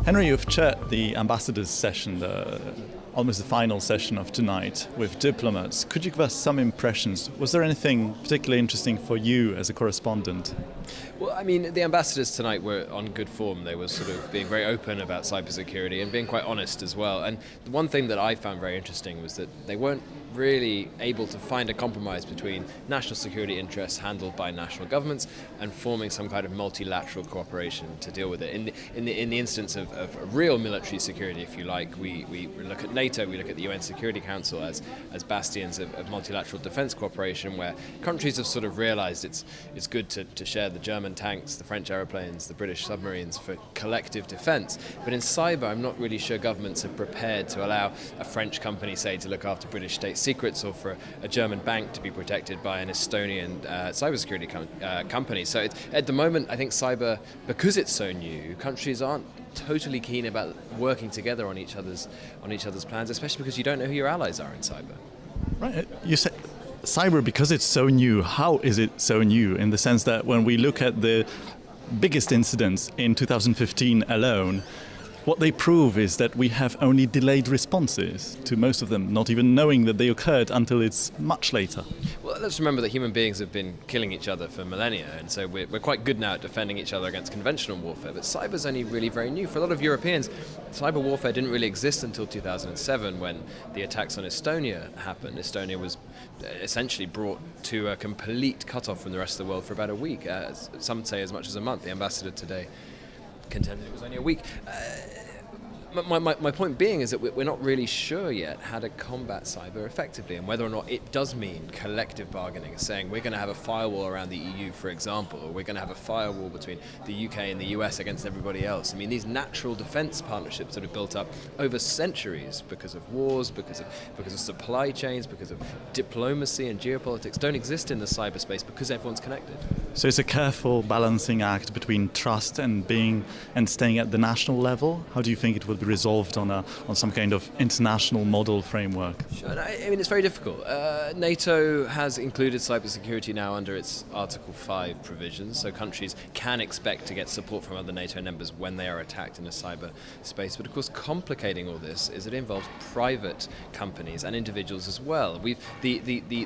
Henry, you've chaired the ambassadors' session, almost the final session of tonight with diplomats. Could you give us some impressions? Was there anything particularly interesting for you as a correspondent? Well, I mean, the ambassadors tonight were on good form. They were sort of being very open about cybersecurity and being quite honest as well. And the one thing that I found very interesting was that they weren't really able to find a compromise between national security interests handled by national governments and forming some kind of multilateral cooperation to deal with it. In the instance of real military security, if you like, we look at NATO, we look at the UN Security Council as bastions of multilateral defense cooperation, where countries have sort of realized it's good to share the German tanks, the French aeroplanes, the British submarines for collective defense. But in cyber, I'm not really sure governments are prepared to allow a French company, say, to look after British state secrets, or for a German bank to be protected by an Estonian cybersecurity company. So at the moment, I think cyber, because it's so new, countries aren't totally keen about working together on each other's plans, especially because you don't know who your allies are in cyber. Right. You said cyber, because it's so new. How is it so new? In the sense that when we look at the biggest incidents in 2015 alone, what they prove is that we have only delayed responses to most of them, not even knowing that they occurred until it's much later. Well, let's remember that human beings have been killing each other for millennia, and so we're quite good now at defending each other against conventional warfare, but cyber's only really very new. For a lot of Europeans, cyber warfare didn't really exist until 2007 when the attacks on Estonia happened. Estonia was essentially brought to a complete cut-off from the rest of the world for about a week, some say as much as a month. The ambassador today contended it was only a week. My point being is that we're not really sure yet how to combat cyber effectively, and whether or not it does mean collective bargaining, saying we're going to have a firewall around the EU, for example, or we're going to have a firewall between the UK and the US against everybody else. I mean, these natural defense partnerships that have built up over centuries because of wars, because of supply chains, because of diplomacy and geopolitics don't exist in the cyberspace because everyone's connected. So it's a careful balancing act between trust and staying at the national level. How do you think it will be resolved on some kind of international model framework? Sure. I mean, it's very difficult. NATO has included cybersecurity now under its Article 5 provisions, so countries can expect to get support from other NATO members when they are attacked in a cyber space. But of course, complicating all this is it involves private companies and individuals as well. The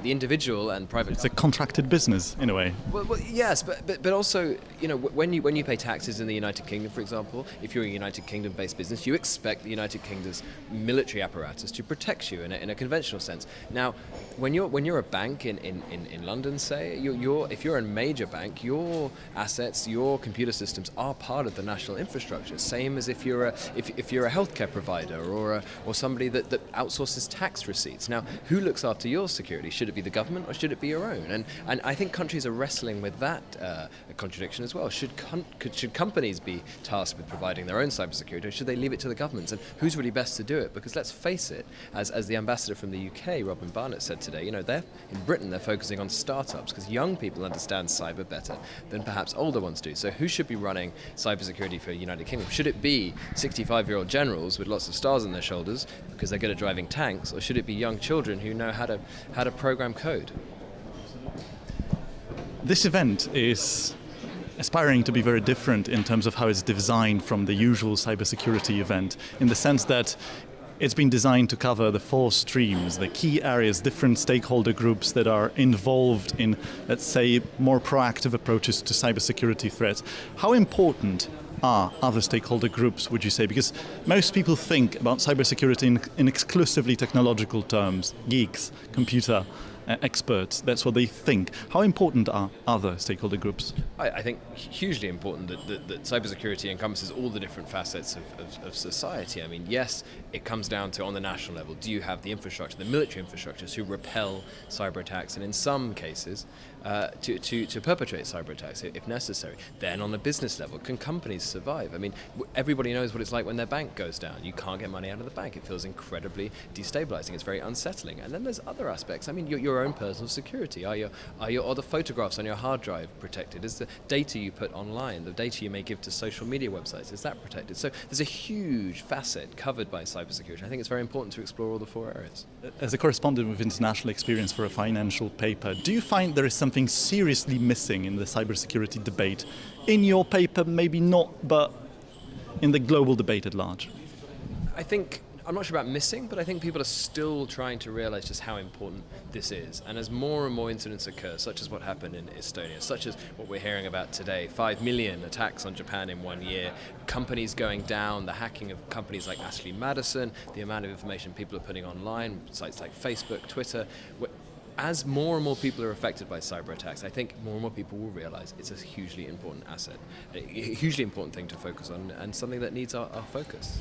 individual and private. It's a contracted business in a way. Well, yes, but also, you know, when you pay taxes in the United Kingdom, for example, if you're a United Kingdom-based business, you expect the United Kingdom's military apparatus to protect you in a conventional sense. Now, when you're a bank in London, say, if you're a major bank, your assets, your computer systems are part of the national infrastructure. Same as if you're a healthcare provider or somebody that outsources tax receipts. Now, who looks after your security? Should it be the government or should it be your own? And I think countries are wrestling with that contradiction as well. Should companies be tasked with providing their own cybersecurity, or should they leave it to the governments? And who's really best to do it? Because let's face it, as the ambassador from the UK, Robin Barnett, said today, you know, in Britain they're focusing on startups because young people understand cyber better than perhaps older ones do. So who should be running cybersecurity for the United Kingdom? Should it be 65-year-old generals with lots of stars on their shoulders because they're good at driving tanks, or should it be young children who know how to program code? This event is aspiring to be very different in terms of how it's designed from the usual cybersecurity event, in the sense that it's been designed to cover the 4 streams, the key areas, different stakeholder groups that are involved in, let's say, more proactive approaches to cybersecurity threats. How important are other stakeholder groups, would you say? Because most people think about cybersecurity in exclusively technological terms, geeks, computer experts, that's what they think. How important are other stakeholder groups? I think hugely important that cybersecurity encompasses all the different facets of society. I mean, yes, it comes down to, on the national level, do you have the infrastructure, the military infrastructure to repel cyber attacks, and in some cases to perpetrate cyber attacks if necessary. Then on a business level, can companies survive? I mean, everybody knows what it's like when their bank goes down. You can't get money out of the bank. It feels incredibly destabilizing. It's very unsettling. And then there's other aspects. I mean, your own personal security. Are the photographs on your hard drive protected? Is the data you put online, the data you may give to social media websites, is that protected? So there's a huge facet covered by cybersecurity. I think it's very important to explore all the 4 areas. As a correspondent with international experience for a financial paper, do you find there is something seriously missing in the cybersecurity debate? In your paper, maybe not, but in the global debate at large? I'm not sure about missing, but I think people are still trying to realize just how important this is. And as more and more incidents occur, such as what happened in Estonia, such as what we're hearing about today, 5 million attacks on Japan in 1 year, companies going down, the hacking of companies like Ashley Madison, the amount of information people are putting online, sites like Facebook, Twitter. As more and more people are affected by cyber attacks, I think more and more people will realize it's a hugely important asset, a hugely important thing to focus on, and something that needs our focus.